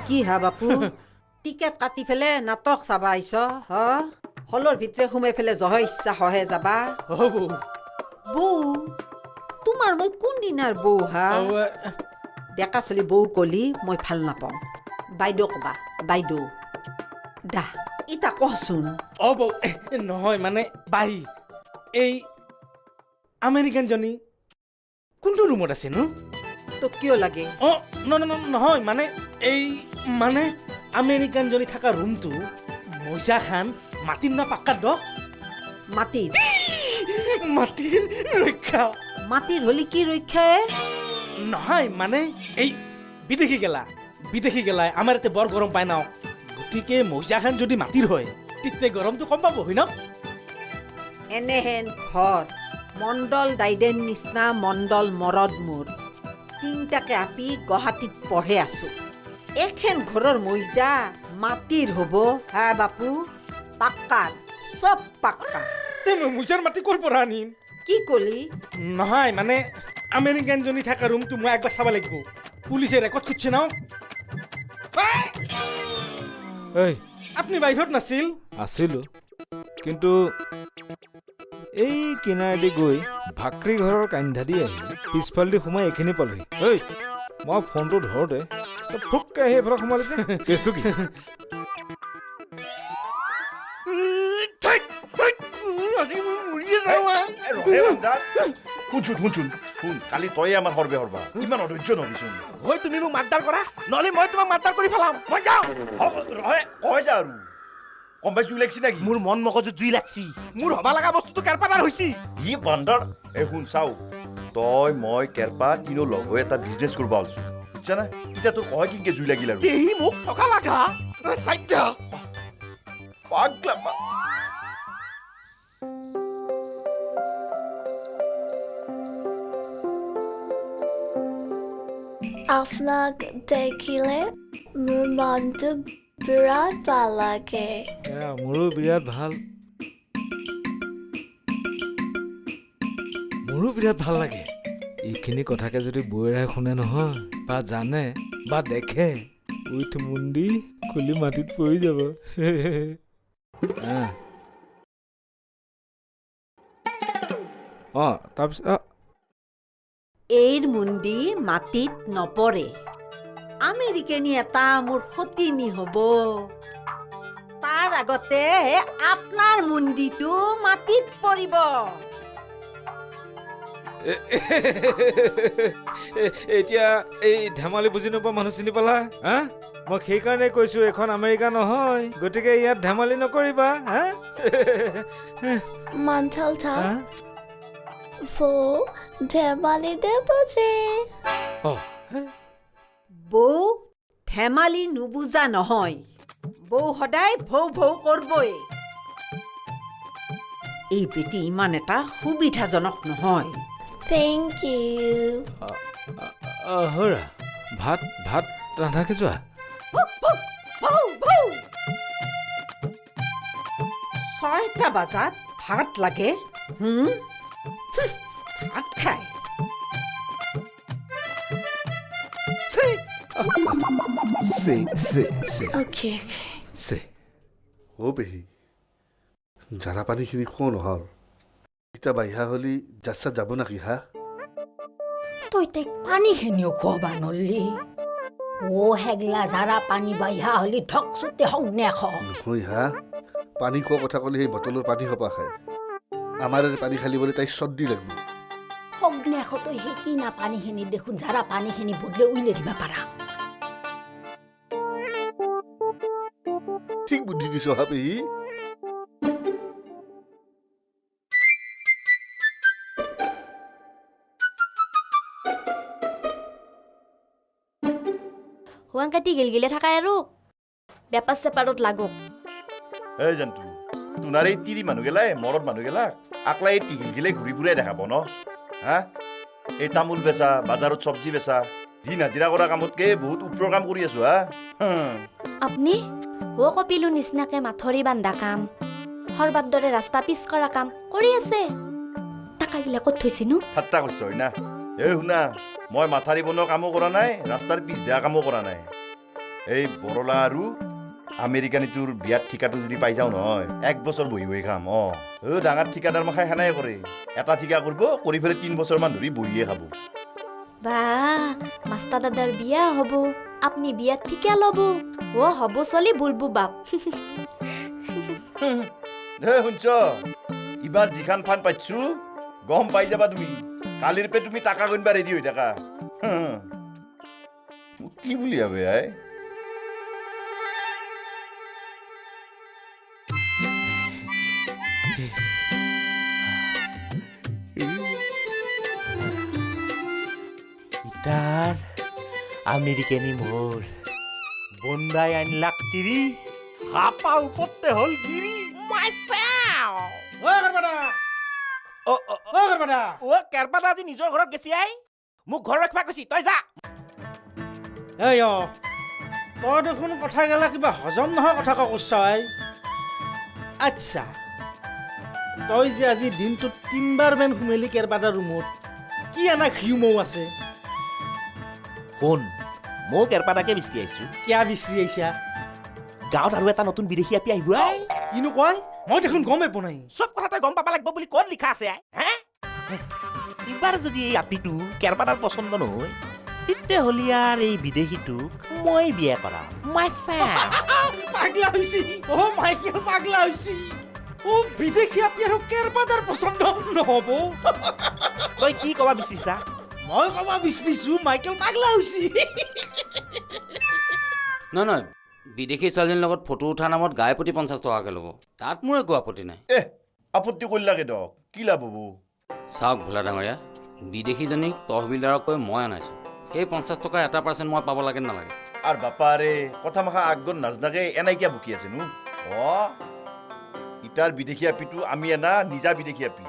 কি হা বাপু টিকেট কাটি ফেলে নাটক চাবা আহিছ হলৰ ভিতৰে সোমাই ফেলে জহ ইচ্ছা হহে যাবা বৌ তোমাৰ মই কোন দিনাৰ বৌ হা ডেকা চলি বৌ কলি মই ভাল নাপাওঁ বাইদেউ কবা বাইদেউ দা ইতা কচোন বৌ নহয় মানে বাই এই আমেৰিকানজনী কোনটো ৰুমত আছে নো তোক কিয় লাগে নহয় মানে এই মানে আমেৰিকানজনী থকা ৰুমটো মজা খান মাটিৰ না পাক্কাৰ দ মাটিৰ মাটিৰ ৰক্ষা মাটিৰ হলি কি ৰক্ষা নহয় মানে এই বিদেশী গেলাই আমাৰ ইয়াতে বৰ গৰম পায় ন গতিকে মজা খান যদি মাটিৰ হয় তেতিয়া গৰমটো কম পাব হয় ন এনেহেন ঘৰ মণ্ডল দাইদেন নিচিনা মণ্ডল মৰদ মোৰ তিনটাকে আপি গুৱাহাটীত পঢ়ে আছো এখেন ঘৰৰ মইজা মাটিৰ হ'ব হা বাপু পাক্কাৰ চব পাক্কা মই মজাৰ মাটি ক'ৰ পৰা আনিম কি কলি নহয় মানে আমেৰিকানজনী থকা ৰুমটো মই একবাৰ চাব লাগিব পুলিচে ৰেকৰ্ড খুজিছে ন আপুনি বাহিৰত নাছিল আছিলো কিন্তু এই কিনাৰেদি গৈ ভাকৰি ঘৰৰ কান্ধা দি আহি পিছফালেদি সোমাই এইখিনি পালোহি মই ফোনটো ধৰোঁতে ফুককে আহি এইফালে সোমালে যে কেছটো কি শুন কালি তই আমাৰ সৰ্বে সৰবা ইমান অধৈৰ্য নবিচোন হয় তুমি মোক মাতদাৰ কৰা নহ'লে মই তোমাক মাতদাৰ কৰি পেলাম মই যাওঁ কয় যা আৰু কম পাই জুই লাগিছে নেকি মোৰ মন মগজু জুই লাগছি মোৰ হবা লগা বস্তুটো কেৰপাদাৰ হৈছি ই বান্দাৰ শুন চাও তই মই কেৰপা তিনো লগ হৈ এটা বিজনেছ কৰিব ওলছো বুজিছা না এতিয়া তোৰ কয় কিনকে জুই লাগিল আৰু এই মোক টকা লাগা চাইটা পাগলা আপোনাক দেখিলে মোৰ মনটো বিৰাট ভাল লাগে মোৰো বিৰাট ভাল লাগে এইখিনি কথাকে যদি বৈৰাই শুনে নহয় বা জানে বা দেখে উইথ মুণ্ডি খুলি মাটিত পৰি যাব তাৰপিছত এইৰ মুণ্ডি মাটিত নপৰে আমেৰিকানী এটা মোৰ সতিনী হ'ব তাৰ আগতে আপোনাৰ মুণ্ডিটো মাটিত পৰিব এতিয়া এই ধেমালি বুজি নোপোৱা মানুহ চিনি পালা হা মই সেইকাৰণে কৈছো এখন আমেৰিকা নহয় গতিকে ইয়াত ধেমালি নকৰিবা হা মান্থলটা ধেমালি দেব যে বৌ ধেমালি নুবুজা নহয় বৌ সদায় ভৌ ভৌ কৰবই এই বেটি ইমান এটা সুবিধাজনক নহয় থেংক ইউ হৰা ভাত ৰান্ধাকে যোৱা ভৌ ভৌ 6টা বজাত ভাত লাগে ভাত খায় অ'কে পেহী জাৰা পানীখিনি কোন হ'ল এতিয়া বাহিৰা হ'লি যাচ্ছা যাব নাকি হা তই তাইক পানীখিনিও খুৱাবা নলি হেগলা জাৰা পানী বাহিৰা হ'লি ঠক চুতে সগ্নে নহয় হা পানী খোৱা কথা ক'লে সেই বটলৰ পানী সপা খায় আমাৰ পানী খালি বুলি তাই চৰ্দি লাগিব সগ্নে তই সেই কিনা পানীখিনি দেখোন জাৰা পানীখিনি বদলে উইলে দিবা পাৰা ঠিক বুদ্ধি দিছ হা পেহী হুৱাং কাটি গিলগিলে থাকাই আৰু বেপাৰ চেপাৰত লাগক এই জানটো তোনাৰ এই তিৰি মানুহ গেলাই মৰদ মানুহ গেলা আকলা এই টিঘিল গিলে ঘূৰি ফুৰাই দেখাব ন হা এই তামোল বেচা বাজাৰত চব্জি বেচা দিন হাজিৰা কৰা কামতকে বহুত ওপৰৰ কাম কৰি আছো হা আপুনি কপিলো নিচিনাকে মাথৰি বান্ধা কাম সৰবাৰ দৰে ৰাস্তা পিছ কৰা কাম কৰি আছে টাকাগিলা ক'ত থৈছিনো ঠাট্টা কৰিছ হয় না এই শুনা মই মাথাৰি বনোৱা কামো কৰা নাই ৰাস্তাৰ পিছ দিয়া কামো কৰা নাই এই বৰলা আৰু আমেৰিকানীটোৰ বিয়াত ঠিকাটো যদি পাই যাওঁ নহয় 1 বছৰ বহি বহি খাম ডাঙৰ ঠিকাদাৰ মাখাই সেনাই কৰে এটা ঠিকা কৰিব কৰি পেলাই 3 বছৰমান ধৰি বহিয়ে খাব বা মাষ্টাৰ দাদাৰ বিয়া হ'ব আপনি বিয়াত ঠিকা ল'ব হ'ব চলি বুলবু বাপ শুনছ ইবাৰ যিখান ফান পাইছো গম পাই যাবা তুমি কালিৰ পে তুমি টাকা গণবা ৰেডি হৈ থাকা মোক কি বুলি ভাবে আই ইটার আমেরিকানি মোর বন্দাই আইন লাকটিরি হাপা উপরতে হল গিরি ও কেরপাটা আজি নিজৰ ঘৰত গেছি আই মোক ঘৰ ৰাখিবা কৈছি তই যা এই তই দেখোন কথা গেলা কিবা হজম নহয় কথা কৈছ আচ্ছা তই যে আজি দিনটোত 3বাৰ মেন ঘুমেলি কেৰবাদাৰ ৰুমত কি এনা ঘিউমৌ আছে শুন মই কেৰপাটাকে বিচাৰি আহিছো কিয়া বিচাৰি আহিছা গাঁৱত আৰু এটা নতুন বিদেশী আপি আহিব আই কিনো কয় মই দেখোন গমেই পোৱা নাই চব কথা তই গম পাবা লাগিব বুলি ক'ত লিখা আছে আই এইবাৰ যদি এই আপিটো কেৰপাটাৰ পচন্দ নহয় তেতিয়াহ'লে আৰু এই বিদেশীটোক মই বিয়া কৰাম পাগলা হৈছি মাইকেল পাগলা হৈছি বিদেশী আপি আৰু কেৰবাদাৰ পচন্দ নহ'ব তই কি ক'বা বিচাৰিছা মই ক'ব বিচাৰিছো মাইকেল পাগলা হৈছি নহয় বিদেশী ছোৱালীজনীৰ লগত ফটো উঠা নামত গাই প্ৰতি 50 টকাকৈ ল'ব তাত মোৰ একো আপত্তি নাই আপত্তি কৰিলাকে দক কি লাভ হ'ব চাওক ভোলা ডাঙৰীয়া বিদেশীজনীক তহবিলদাৰক কৈ মই আনাইছোঁ সেই 50 টকাৰ 1% মই পাব লাগে নালাগে আৰু বাপাৰে কথা মাখা আগত নাজনাকে এনাই কিয় বকি আছে নো ইটাৰ বিদেশী আপিটো আমি এনা নিজা বিদেশী আপি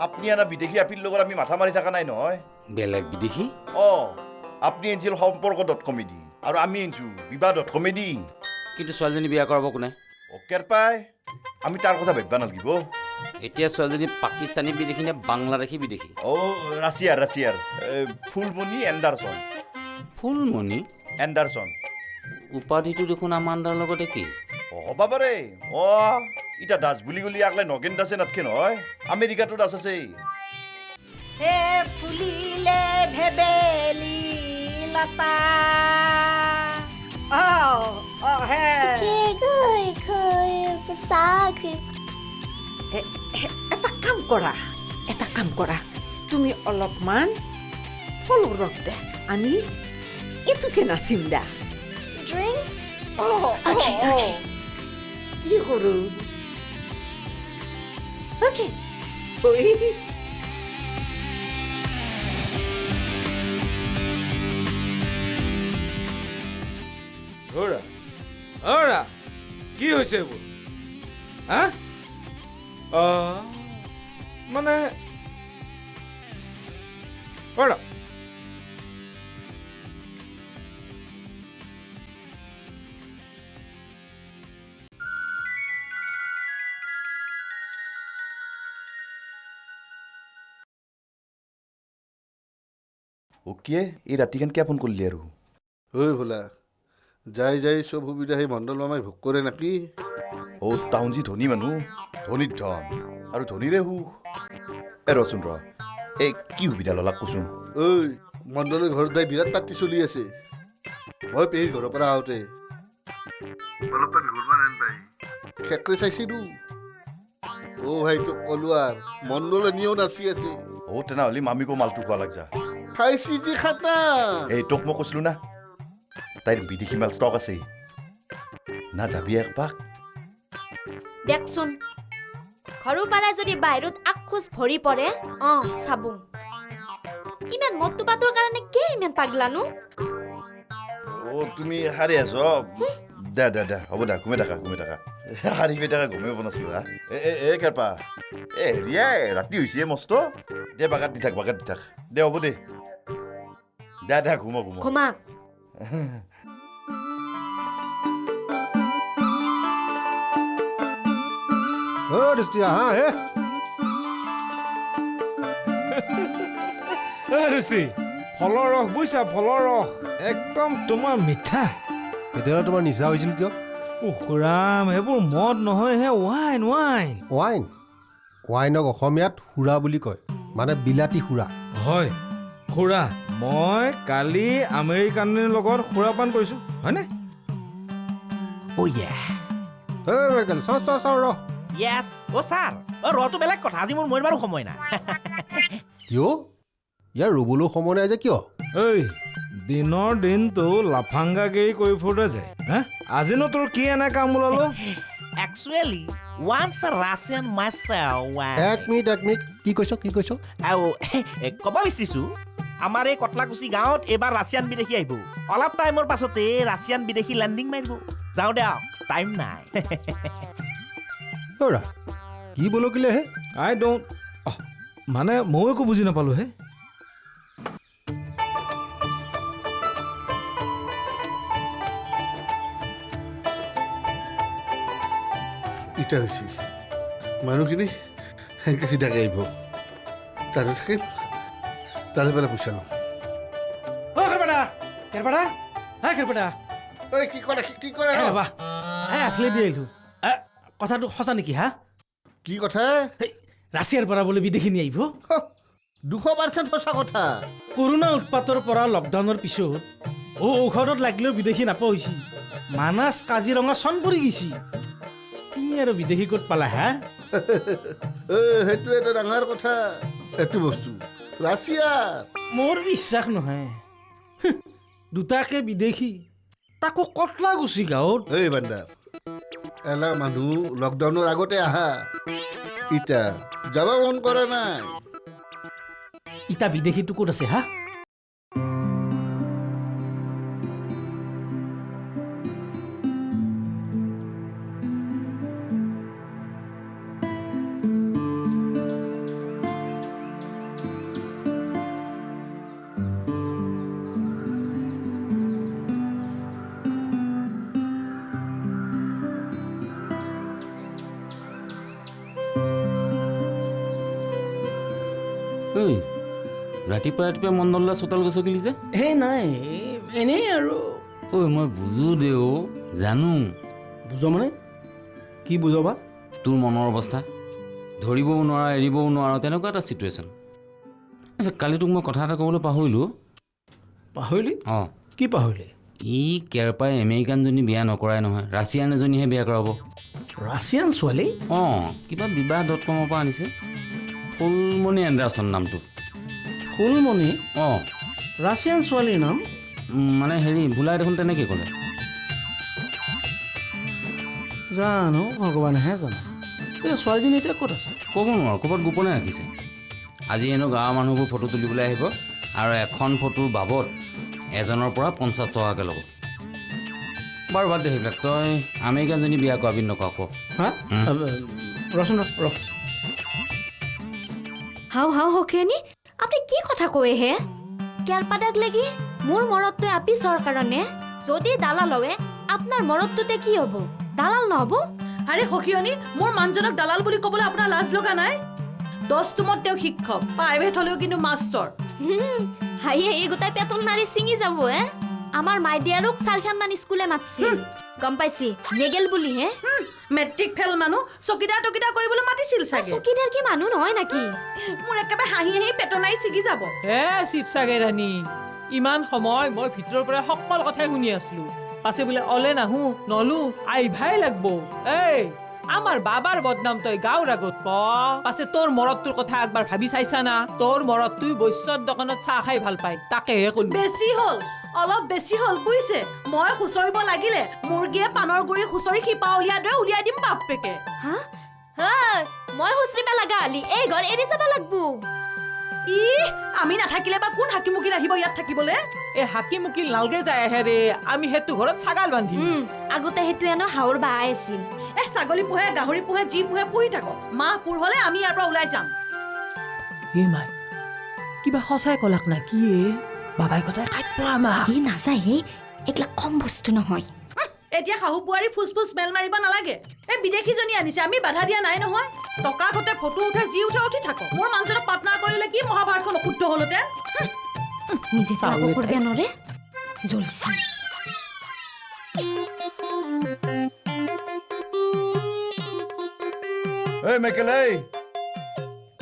আপুনি এনা বিদেশী আপিৰ লগত আমি মাথা মাৰি থকা নাই নহয় বেলেগ বিদেশী আপুনি এনছিল সম্পৰ্ক.com দি আৰু আমি এনছো বিবাহ.com দি কিন্তু ছোৱালীজনী বিয়া কৰাব কোনে কেৰপাই আমি তাৰ কথা ভাবিব নালাগিব এতিয়া ছোৱালীজনী পাকিস্তানী বিদেশী নে বাংলাদেশী বিদেশী ৰাছিয়াৰ ফুলমণি ফুলমণি এণ্ডাৰছন উপাধিটো দেখোন আমাণ্ডাৰ লগতে কি বাবাৰে ইটা দাস বুলি গলি আগলাই নগেন দাসে নাথকে নহয় আমেৰিকাতো দাস আছে হে ফুলিলে ভেবেলি লতা হে এটা কাম কৰা তুমি অলপমান ফল ৰখ দে আমি এইটোকে নাচিম দা Drinks? Okay. কি কৰো Okay. কি হৈছে এইবোৰ হা মানে কিয়ে এই ৰাতিখান কিয় ফোন কৰিলি আৰু ঐ ভোলা যাই চব সুবিধা সেই মণ্ডল মামাই ভোগ কৰে নাকি টাউন যি ধনী মানুহ ধনীৰ ধন আৰু ধনীৰে সুখ ৰচোন এই কি সুবিধা ললাক কচোন ঐ মণ্ডলৰ ঘৰত যাই বিৰাট পাৰ্টি চলি আছে মই পেহীৰ ঘৰৰ পৰা আহোঁতে অলপমান ঘূৰমান আন পাই খেকৰে চাইছিলোঁ ভাই তোক ক'লো আৰু মণ্ডলে নিয়েও নাচি আছে তেনেহ'লে মামিকো মালটো খোৱা লাগ যা খাইছি যি খাটা এই তোক মই কৈছিলোঁ না তাইৰ বিদেশী মাল ষ্টক আছে না যাবি একপাক দেখচোন ঘৰৰ পৰা যদি বাহিৰত আখোজ ভৰি পৰে চাবো ইমান মদটো পাতৰ কাৰণে কি ইমান পাগলানো তুমি হাৰি আছ দে হ'ব দে ঘুমে থাকা হাৰি পে থাকা ঘুমে বনাইছিলোঁ হা কেৰপা হেৰিয়াই ৰাতি হৈছে মস্ত দে বাগাত দি থাক দে হ'ব দে ঘুম ঘুমা অ' দৃষ্টি আহা হে ৰুচি ফলৰ ৰস বুজিছা ফলৰ ৰস একদম তোমাৰ মিঠা কেতিয়াবা তোমাৰ নিচা হৈছিল কিয় খুৰাম এইবোৰ মদ নহয় হে ৱাইন ৱাইন ৱাইন ৱাইনক অসমীয়াত সুৰা বুলি কয় মানে বিলাতী সুৰা হয় খুৰা মই কালি আমেৰিকানৰ লগত সুৰাপান কৰিছোঁ হয়নে অ' ইয়া মাইকেল চাওঁ ৰ য়েছ অ' ছাৰ অ' ৰটো বেলেগ কথা আজি মোৰ মৰিবাৰো সময় নাই কিয় ইয়াৰ ৰুবলৈ সময় নাই যে কিয় ঐ দিনৰ দিনটো লাফাংগাগিৰি কৰি ফুৰোতে যায় হা আজিনো তোৰ কি এনে কাম ওলালো একচুৱেলি ওৱান্স ৰাছিয়ান মাছাও এক মিনিট কি কৈছ আৰু ক'ব বিচাৰিছোঁ আমাৰ এই কটলাকুচি গাঁৱত এইবাৰ ৰাছিয়ান বিদেশী আহিব অলপ টাইমৰ পাছতে ৰাছিয়ান বিদেশী লেণ্ডিং মাৰিব যাওঁ দে টাইম নাই অ'ৰা কি বলকিলে হে আই ডোণ্ট মানে ময়ো একো বুজি নাপালোঁ হে এতিয়া হৈছে মানুহখিনি সেনেকৈ চিধাকৈ আহিব তাতে থাকিম তাতে পেলাই পইচা ল'ম খেৰপেটা ঐ কি কৰে ৰ'বা এফালে দি আহিলোঁ কথাটো সঁচা নেকি হা কি কথা ৰাছিয়াৰ পৰা বোলে বিদেশী নি আহিব 200% সঁচা কথা কৰোণা উৎপাতৰ পৰা লকডাউনৰ পিছত ঔষধত লাগিলেও বিদেশী নাপোৱা হৈছি মানাছ কাজিৰঙা চন পৰি গৈছি তুমি আৰু বিদেশী ক'ত পালা হা সেইটো এটা ডাঙৰ কথা এইটো বস্তু ৰাছিয়াৰ মোৰ বিশ্বাস নহয় দুটাকে বিদেশী তাকো কটলাকুচি গাঁৱত এই বান্দাৰ এলা মানুহ লকডাউনৰ আগতে আহা ইটা যাব মন কৰা নাই ইটা বিদেশীটো ক'ত আছে হা ঐ ৰাতিপুৱা মণ্ডলদা চোতাল গছ কিলি যে হে নাই এনেই আৰু ঐ মই বুজো দে জানো বুজ মানে কি বুজবা তোৰ মনৰ অৱস্থা ধৰিবও নোৱাৰা এৰিবও নোৱাৰা তেনেকুৱা এটা চিটুৱেশ্যন আচ্ছা কালি তোক মই কথা এটা ক'বলৈ পাহৰিলোঁ পাহৰিলি অঁ কি পাহৰিলি ই কেৰপাই আমেৰিকানজনী বিয়া নকৰাই নহয় ৰাছিয়ান এজনীহে বিয়া কৰাব ৰাছিয়ান ছোৱালী অঁ কিবা বিবাহ.com পৰা আনিছে ফুলমণি এণ্ডাৰছন নামটো ফুলমণি অঁ ৰাছিয়ান ছোৱালীৰ নাম মানে হেৰি ভুলাই দেখোন তেনেকৈ ক'লে জানো ভগৱানেহে জানে এই ছোৱালীজনী এতিয়া ক'ত আছে ক'ব নোৱাৰোঁ ক'ৰবাত গোপনে ৰাখিছে আজি হেনো গাঁৱৰ মানুহবোৰ ফটো তুলিবলৈ আহিব আৰু এখন ফটোৰ বাবদ এজনৰ পৰা 50 টকাকৈ ল'ব বাৰু বাদ দে সেইবিলাক তই আমেৰিকানজনী বিয়া কৰাবি নকওঁ আকৌ হা ৰচোন ৰ হাও সখেনি আপনি কি কথা কয় হে কেৰপাদাক লাগি মোৰ মৰতটো আপিছৰ কাৰণে যদি দালাল হয় আপোনাৰ মৰতটোতে কি হ'ব দালাল নহ'ব আৰে সখিয়নী মোৰ মানুহজনক দালাল বুলি ক'বলৈ আপোনাৰ লাজ লগা নাই 10 তুমত তেওঁ শিক্ষক প্ৰাইভেট হ'লেও কিন্তু মাষ্টৰ হাই এই গোটাই পেটল নাৰী ছিঙি যাব হে আমাৰ মাইডিয়াৰক 4খানমান স্কুলে মাতছি গম পাইছি নেগেল বুলি হে মেট্ৰিক ফেল মানুহ চকীদাৰ কৰিবলৈ মাতিছিল চাগে চকীদাৰ কি মানুহ নহয় নাকি মোৰ একেবাৰে হাঁহি পেটনাই ছিগি যাব হে শিৱসাগে ৰাণী ইমান সময় মই ভিতৰৰ পৰা সকলো কথাই শুনি আছিলো পাছে বোলে অলে নাহো নলু আইভাই লাগব এই আমাৰ বাবাৰ বদনাম তই গাঁৱৰ আগত ক পাছে তোৰ মৰতটোৰ কথা একবাৰ ভাবি চাইছা না তোৰ মৰতটোই বৈশ্যৰ দোকানত চাহ খাই ভাল পায় তাকেহে কলো অলপ বেছি হ'ল বুইছে মই খুচৰিব লাগিলে মুৰ্গীয়ে পানৰ গুৰি খুচৰি শিপা উলিয়াই দিম বাপেকে হা মই হুচৰিবা লাগা আলি এই ঘৰ এৰি যাব লাগব আমি নাথাকিলে বা কোন হাকি মুকিল আহিব ইয়াত থাকিবলে এই হাকি মুকিল নালগে যায় আহে ৰে আমি হেতু ঘৰত ছাগাল বান্ধিম আগতে হেতু এনো হাওৰ বাই আছিল ছাগলী পোহে গাহৰি পোহে যি পোহে পুহি থাকক মাহ পুৰ হলে আমি ইয়াৰ পৰা ওলাই যাম এই মাই কিবা সঁচাই কলাক না কি বাবাই কথাই কাটব আমাক ই নাযায় হে একলা কম বস্তু নহয় এতিয়া শাহু বোৱাৰী ফুচ মেল মাৰিব নালাগে এই বিদেশীজনী আনিছে আমি বাধা দিয়া নাই নহয় টকা ঘটে ফটো উঠে যি উঠে উঠি থাকক মোৰ মানুহজনক পাৰ্টনাৰ কৰিলে কি মহাভাৰতখন অশুদ্ধ হলতে নিজে চাব কৰবে নৰে জ্বলছি ঐ মেকেল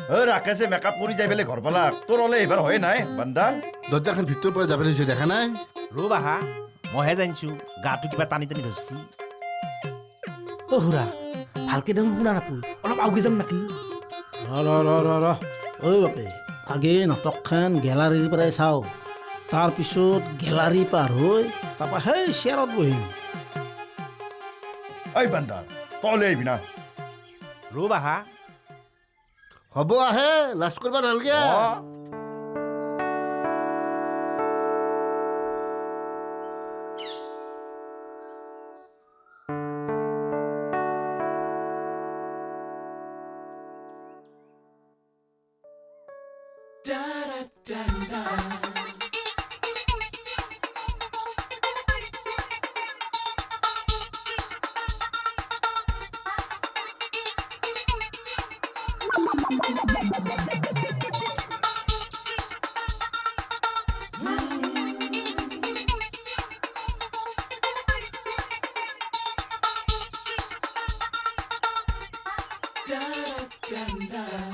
ঐ ৰাকেশে মেকআপ কৰি যাই পেলাই ঘৰ পালাক তোৰ হলে এইবাৰ হয় নাই বান্দা দৰ্জাখন ভিতৰৰ পৰা যাব দিছে দেখা নাই ৰ'বা হা মইহে জানিছো গাটো কিবা টানি টানি ধৰিছি অ' খুৰা ভালকে দেখোন শুনা নাপায় অলপ আউগে যাম নেকি ঐ বাপে আগে নাটকখন গেলাৰীৰ পৰাই চাওঁ তাৰপিছত গেলাৰী পাৰ হৈ তাৰপৰা সেই চেয়াৰত বহিম ঐ বান্দা তলে আহিবি না ৰ'বা হা হ'ব আহে লাজ কৰিব নালাগে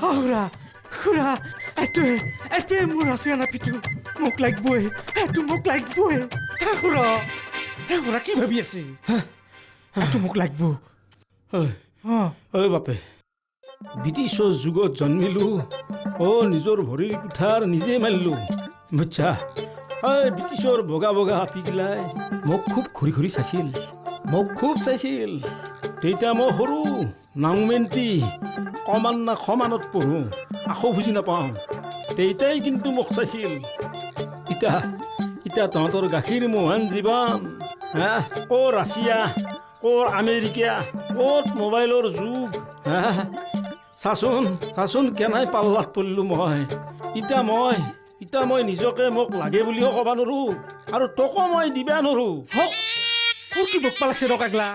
খুৰা খুৰা এইটোৱে মোৰ আছে নাপিটো মোক লাগিবই এইটো মোক লাগিবই খুৰা কি ভাবি আছে এইটো মোক লাগিব ঐ বাপে ব্ৰিটিছৰ যুগত জন্মিলো নিজৰ ভৰিৰ কুঠাৰ নিজে মাৰিলোঁ বুজছা ব্ৰিটিছৰ বগা বগা আপীগিলাই মোক খুব ঘূৰি ঘূৰি চাইছিল মোক খুব চাইছিল তেতিয়া মই সৰু নাংমেণ্টি কমান না সমানত পঢ়োঁ আকৌ বুজি নাপাওঁ তেতিয়াই কিন্তু মোক চাইছিল ইতা তহঁতৰ গাখীৰ মোহন জীৱন হা ক'ৰ ৰাছিয়া ক'ৰ আমেৰিকা ক'ত মোবাইলৰ যুগ হা চাচোন কেনাই পাল্লাত পৰিলোঁ মই ইতা মই নিজকে মোক লাগে বুলিও ক'ব নোৱাৰোঁ আৰু তোকো মই দিবা নোৱাৰোঁ কি বকপা লাগছে ৰকাগলা